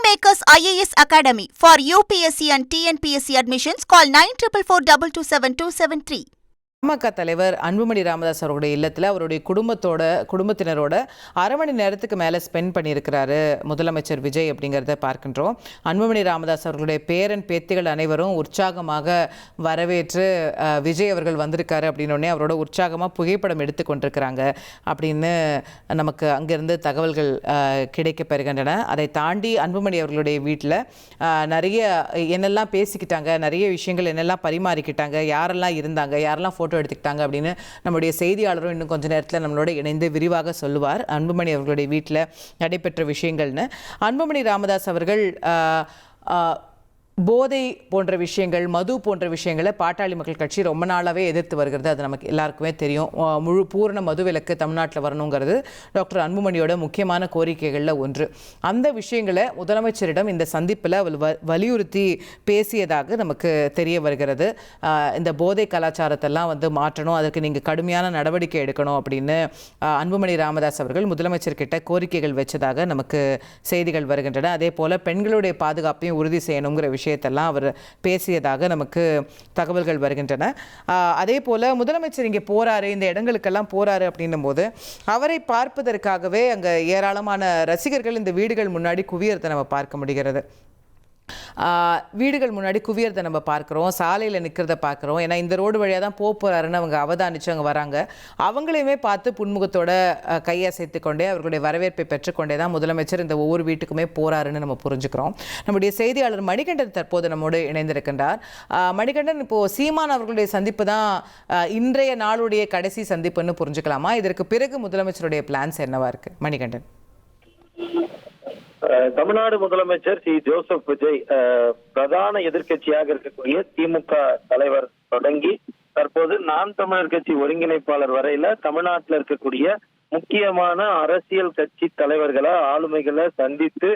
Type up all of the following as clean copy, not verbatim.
Kingmakers IAS Academy for UPSC and TNPSC admissions. Call 9444272273. PMK தலைவர் அன்புமணி ராமதாஸ் அவருடைய இல்லத்தில் அவருடைய குடும்பத்தினரோட அரை மணி நேரத்துக்கு மேலே ஸ்பெண்ட் பண்ணியிருக்கிறாரு முதலமைச்சர் விஜய் அப்படிங்கிறத பார்க்கின்றோம். அன்புமணி ராமதாஸ் அவர்களுடைய பேரன் பேத்திகள் அனைவரும் உற்சாகமாக வரவேற்று விஜய் அவர்கள் வந்திருக்காரு அப்படின்னோடனே அவரோட உற்சாகமாக புகைப்படம் எடுத்து கொண்டிருக்கிறாங்க அப்படின்னு நமக்கு அங்கிருந்து தகவல்கள் கிடைக்க பெறுகின்றன. அதை தாண்டி அன்புமணி அவர்களுடைய வீட்டில் நிறைய என்னெல்லாம் பேசிக்கிட்டாங்க, நிறைய விஷயங்கள் என்னெல்லாம் பரிமாறிக்கிட்டாங்க, யாரெல்லாம் இருந்தாங்க, யாரெல்லாம் ஃபோட்டோ எடுத்துக்கிட்டாங்க அப்படின்னு நம்முடைய செய்தியாளரும் இன்னும் கொஞ்சம் நேரத்தில் நம்மளோட இணைந்து விரிவாக சொல்லுவார். அன்புமணி அவர்களுடைய வீட்டில் நடைபெற்ற விஷயங்கள்னு. அன்புமணி ராமதாஸ் அவர்கள் போதை போன்ற விஷயங்கள், மது போன்ற விஷயங்களை பாட்டாளி மக்கள் கட்சி ரொம்ப நாளாகவே எதிர்த்து வருகிறது. அது நமக்கு எல்லாருக்குமே தெரியும். பூரண மது விலக்கு தமிழ்நாட்டில் வரணுங்கிறது டாக்டர் அன்புமணியோட முக்கியமான கோரிக்கைகளில் ஒன்று. அந்த விஷயங்களை முதலமைச்சரிடம் இந்த சந்திப்பில் அவர் வலியுறுத்தி பேசியதாக நமக்கு தெரிய வருகிறது. இந்த போதை கலாச்சாரத்தெல்லாம் மாற்றணும், அதற்கு நீங்கள் கடுமையான நடவடிக்கை எடுக்கணும் அப்படின்னு அன்புமணி ராமதாஸ் அவர்கள் முதலமைச்சர்கிட்ட கோரிக்கைகள் வச்சதாக நமக்கு செய்திகள் வருகின்றன. அதே போல் பெண்களுடைய பாதுகாப்பையும் உறுதி செய்யணுங்கிற விஷயத்தெல்லாம் அவர் பேசியதாக நமக்கு தகவல்கள் வருகின்றன. அதே போல முதலமைச்சர் இங்கே போறாரு, இந்த இடங்களுக்கெல்லாம் போறாரு அப்படின்னும் போது அவரை பார்ப்பதற்காகவே அங்கே ஏராளமான ரசிகர்கள் இந்த வீடுகள் முன்னாடி குவியறதை நம்ம பார்க்க முடிகிறது. வீடுகள் முன்னாடி குவியறதை நம்ம பார்க்குறோம், சாலையில் நிற்கிறத பார்க்குறோம். ஏன்னா இந்த ரோடு வழியாக தான் போகிறாருன்னு அவங்க அவதானிச்சு அங்கே வராங்க. அவங்களையுமே பார்த்து புன்முகத்தோட கையசைத்து கொண்டே அவர்களுடைய வரவேற்பை பெற்றுக்கொண்டே தான் முதலமைச்சர் இந்த ஒவ்வொரு வீட்டுக்குமே போகிறாருன்னு நம்ம புரிஞ்சுக்கிறோம். நம்முடைய செய்தியாளர் மணிகண்டன் தற்போது நம்மோடு இணைந்திருக்கின்றார். மணிகண்டன், இப்போது சீமான் அவர்களுடைய சந்திப்பு தான் இன்றைய நாளுடைய கடைசி சந்திப்புன்னு புரிஞ்சுக்கலாமா? இதற்கு பிறகு முதலமைச்சருடைய பிளான்ஸ் என்னவா இருக்கு மணிகண்டன்? தமிழ்நாடு முதலமைச்சர் சி ஜோசப் விஜய் பிரதான எதிர்கட்சியாக இருக்கக்கூடிய திமுக தலைவர் தொடங்கி தற்போது நாம் தமிழர் கட்சி ஒருங்கிணைப்பாளர் வரையில தமிழ்நாட்டில் இருக்கக்கூடிய முக்கியமான அரசியல் கட்சி தலைவர்களை, ஆளுமைகளை சந்தித்து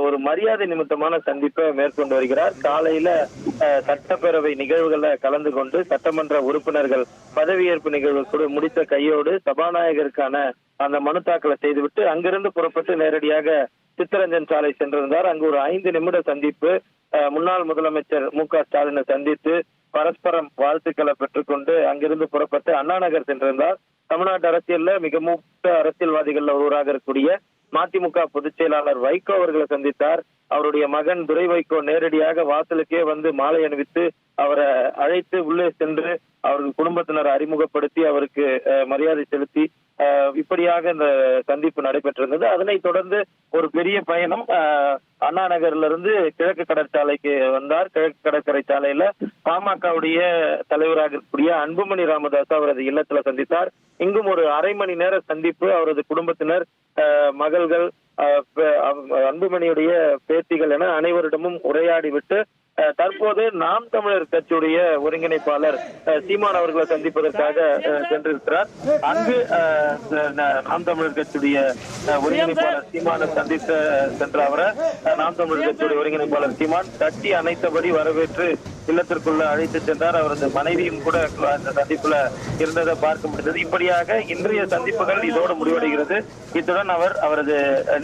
ஒரு மரியாதை நிமித்தமான சந்திப்பை மேற்கொண்டு வருகிறார். காலையில சட்டப்பேரவை நிகழ்வுகளை கலந்து கொண்டு சட்டமன்ற உறுப்பினர்கள் பதவியேற்பு நிகழ்வு முடித்த கையோடு சபாநாயகருக்கான அந்த மனு தாக்கலை செய்துவிட்டு அங்கிருந்து புறப்பட்டு நேரடியாக சித்தரஞ்சன் சாலை சென்றிருந்தார். அங்கு ஒரு 5 நிமிட சந்திப்பு முன்னாள் முதலமைச்சர் மு.க. ஸ்டாலினை சந்தித்து பரஸ்பரம் வாழ்த்துக்களை பெற்றுக்கொண்டு அங்கிருந்து புறப்பட்டு அண்ணா நகர் சென்றிருந்தார். தமிழ்நாட்டு அரசியல்ல மிக மூத்த அரசியல்வாதிகள் ஒருவராக இருக்கக்கூடிய மதிமுக பொதுச் செயலாளர் வைகோ அவர்களை சந்தித்தார். அவருடைய மகன் துரை வைகோ நேரடியாக வாசலுக்கே மாலை அணிவித்து அவரை அழைத்து உள்ளே சென்று அவர்கள் குடும்பத்தினரை அறிமுகப்படுத்தி அவருக்கு மரியாதை செலுத்தி இப்படியாக இந்த சந்திப்பு நடைபெற்றிருந்தது. அதனைத் தொடர்ந்து ஒரு பெரிய பயணம் அண்ணா நகர்ல இருந்து கிழக்கு கடற்சாலைக்கு வந்தார். கிழக்கு கடற்கரை சாலையில பாமகவுடைய தலைவராக இருக்கக்கூடிய அன்புமணி ராமதாஸ் அவரது இல்லத்துல சந்தித்தார். இங்கும் ஒரு அரை மணி நேர சந்திப்பு. அவரது குடும்பத்தினர், மகள்கள், அன்புமணியுடைய பேத்திகள் என அனைவரிடமும் உரையாடி விட்டு தற்போது நாம் தமிழர் கட்சியுடைய ஒருங்கிணைப்பாளர் சீமான் அவர்களை சந்திப்பதற்காக சென்றிருக்கிறார். அங்கு நாம் தமிழர் கட்சியுடைய ஒருங்கிணைப்பாளர் சீமானை சந்தித்த சென்ற அவரை நாம் தமிழர் கட்சியுடைய ஒருங்கிணைப்பாளர் சீமான் தட்டி அணைத்தபடி வரவேற்று இல்லத்திற்குள்ள அழைத்து சென்றார். அவரது மனைவியும் கூட அந்த சந்திப்புல இருந்ததை பார்க்க முடிந்தது. இப்படியாக இன்றைய சந்திப்புகள் இதோடு முடிவடைகிறது. இத்துடன் அவர் அவரது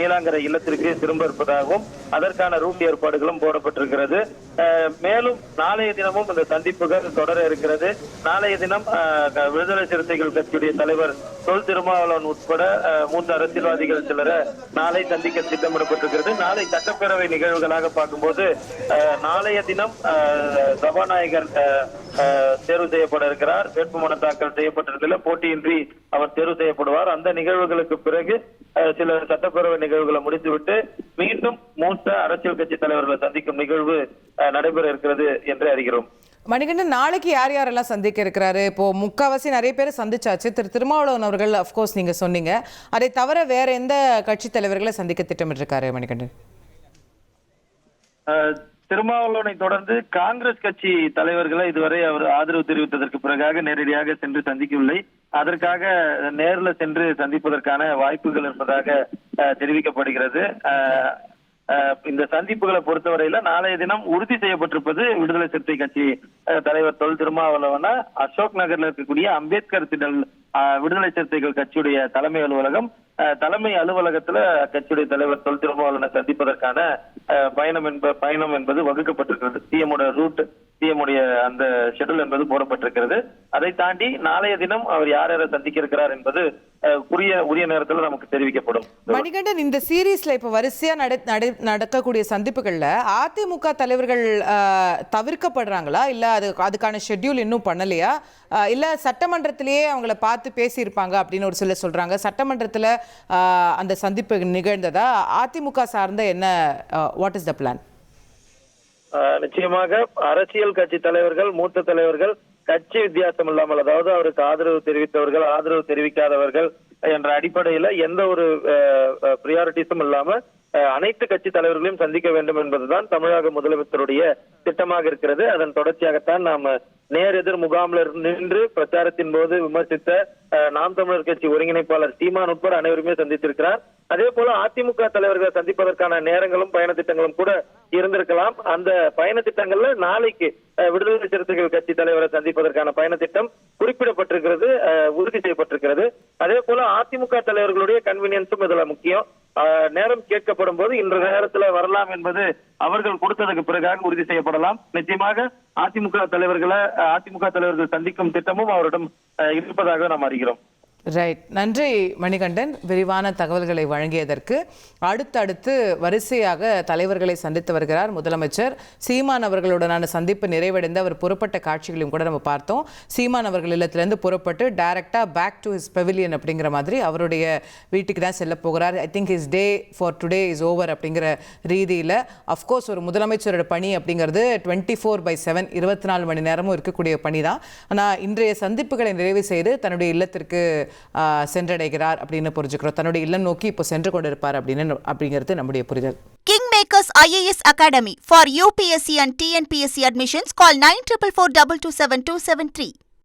நீலாங்கரை இல்லத்திற்கு திரும்ப இருப்பதாகவும் அதற்கான ரூட் ஏற்பாடுகளும் போடப்பட்டிருக்கிறது. மேலும் நாளைய தினமும் இந்த சந்திப்புகள் தொடர இருக்கிறது. நாளைய தினம் விடுதலை சிறுத்தைகள் கட்சியுடைய தலைவர் தொல் திருமாவளவன் உட்பட மூத்த அரசியல்வாதிகள் சிலரை நாளை சந்திக்க திட்டமிடப்பட்டிருக்கிறது. நாளை சட்டப்பேரவை நிகழ்வுகளாக பார்க்கும்போது நாளைய தினம் சபாநாயகர் தேர்வு செய்யப்பட இருக்கிறார். வேட்புமனு தாக்கல் செய்யப்பட்டிருக்கல, போட்டியின்றி அவர் தேர்வு செய்யப்படுவார். அந்த நிகழ்வுகளுக்கு பிறகு சில சட்டப்பேரவை நிகழ்வுகளை முடித்துவிட்டு மீண்டும் மூத்த அரசியல் கட்சி தலைவர்களை சந்திக்கும் நிகழ்வு நடைபெற இருக்கிறது என்று அறிகிறோம். மணிகண்டன், நாளைக்கு யார் யாரெல்லாம் சந்திக்க இருக்கிறாரு? இப்போ முக்காவாசி நிறைய பேர் சந்திச்சாச்சு. திருமாவளவன் அவர்கள் அப்கோர்ஸ் நீங்க சொன்னீங்க. அதை தவிர வேற எந்த கட்சி தலைவர்களை சந்திக்க திட்டமிட்டிருக்காரு மணிகண்டன்? திருமாவளவனை தொடர்ந்து காங்கிரஸ் கட்சி தலைவர்களை இதுவரை அவர் ஆதரவு தெரிவித்ததற்கு பிறகாக நேரடியாக சென்று சந்திக்கவில்லை. அதற்காக நேரில் சென்று சந்திப்பதற்கான வாய்ப்புகள் இருப்பதாக தெரிவிக்கப்படுகிறது. இந்த சந்திப்புகளை பொறுத்தவரையில நாளைய தினம் உறுதி செய்யப்பட்டிருப்பது விடுதலை சிறுத்தை கட்சி தலைவர் தொல் திருமாவளவன அசோக் நகர்ல இருக்கக்கூடிய அம்பேத்கர் திடல் விடுதலை சிறுத்தைகள் கட்சியுடைய தலைமை அலுவலகம் தலைமை அலுவலகத்துல கட்சியுடைய தலைவர் தொல் திருமாவளவனை சந்திப்பதற்கான பயணம் என்பது வகுக்கப்பட்டிருக்கிறது. சிஎம்முடைய ரூட், சிஎம்முடைய அந்த ஷெட்யூல் என்பது போடப்பட்டிருக்கிறது. அதை தாண்டி நாளைய தினம் அவர் யார் யாரை சந்திக்க இருக்கிறார் என்பது உரிய நேரத்தில் நமக்கு தெரிவிக்கப்படும். மணிகண்டன், இந்த சீரீஸ்ல இப்ப வரிசையா நடக்கக்கூடிய சந்திப்புகள்ல அதிமுக தலைவர்கள் தவிர்க்கப்படுறாங்களா, இல்ல அதுக்கான ஷெட்யூல் இன்னும் பண்ணலையா, இல்ல சட்டமன்றத்திலேயே அவங்கள பார்த்து பேசியிருப்பாங்க அப்படின்னு ஒரு சிலர் சொல்றாங்க. சட்டமன்றத்துல அந்த சந்திப்பு நிகழ்ந்ததா? அதிமுக சார்ந்த என்ன, வாட் இஸ் த பிளான்? நிச்சயமாக அரசியல் கட்சி தலைவர்கள், மூத்த தலைவர்கள் கட்சி வித்தியாசம் இல்லாமல், அதாவது அவருக்கு ஆதரவு தெரிவித்தவர்கள், ஆதரவு தெரிவிக்காதவர்கள் என்ற அடிப்படையில எந்த ஒரு பிரியாரிட்டிஸும் இல்லாம அனைத்து கட்சி தலைவர்களையும் சந்திக்க வேண்டும் என்பதுதான் தமிழக முதலமைச்சருடைய திட்டமாக இருக்கிறது. அதன் தொடர்ச்சியாகத்தான் நாம் நேர் எதிர் முகாமில் நின்று பிரச்சாரத்தின் போது விமர்சித்த நாம் தமிழர் கட்சி ஒருங்கிணைப்பாளர் சீமான் உட்பட அனைவருமே சந்தித்திருக்கிறார். அதே போல அதிமுக தலைவர்களை சந்திப்பதற்கான நேரங்களும் பயண திட்டங்களும் கூட இருந்திருக்கலாம். அந்த பயண திட்டங்கள்ல நாளைக்கு விடுதலை சிறுத்தைகள் கட்சி தலைவரை சந்திப்பதற்கான பயண திட்டம் குறிப்பிடப்பட்டிருக்கிறது, உறுதி செய்யப்பட்டிருக்கிறது. அதே போல அதிமுக தலைவர்களுடைய கன்வீனியன்ஸும் இதுல முக்கியம். நேரம் கேட்கப்படும் போது இன்ற நேரத்துல வரலாம் என்பது அவர்கள் கொடுத்ததுக்கு பிறகாக உறுதி செய்யப்படலாம். நிச்சயமாக அதிமுக தலைவர்கள் சந்திக்கும் திட்டமும் அவரிடம் இருப்பதாக நாம் அறிகிறோம். ரைட், நன்றி மணிகண்டன், விரிவான தகவல்களை வழங்கியதற்கு. அடுத்தடுத்து வரிசையாக தலைவர்களை சந்தித்து வருகிறார் முதலமைச்சர். சீமான் அவர்களுடனான சந்திப்பு நிறைவடைந்து அவர் புறப்பட்ட காட்சிகளையும் கூட நம்ம பார்த்தோம். சீமான் அவர்கள் இல்லத்திலிருந்து புறப்பட்டு டைரக்டா பேக் டு ஹிஸ் பெவிலியன் அப்படிங்கிற மாதிரி அவருடைய வீட்டுக்கு தான் செல்ல போகிறார். I think his day for today is over அப்படிங்கிற ரீதியில் அஃப்கோர்ஸ் ஒரு முதலமைச்சரோட பணி அப்படிங்கிறது 24/7 24 மணி நேரமும் இருக்கக்கூடிய பணி தான். ஆனால் இன்றைய சந்திப்புகளை நிறைவு செய்து தன்னுடைய இல்லத்திற்கு சென்றடைகிறார் அப்படின்னு புரிஞ்சுக்கிறோம். தன்னுடைய இல்லம் நோக்கி இப்போ சென்று கொண்டிருப்பார் அப்படிங்கிறது நம்முடைய புரிதல். King Makers IAS Academy for UPSC and TNPSC admissions call 9444227273.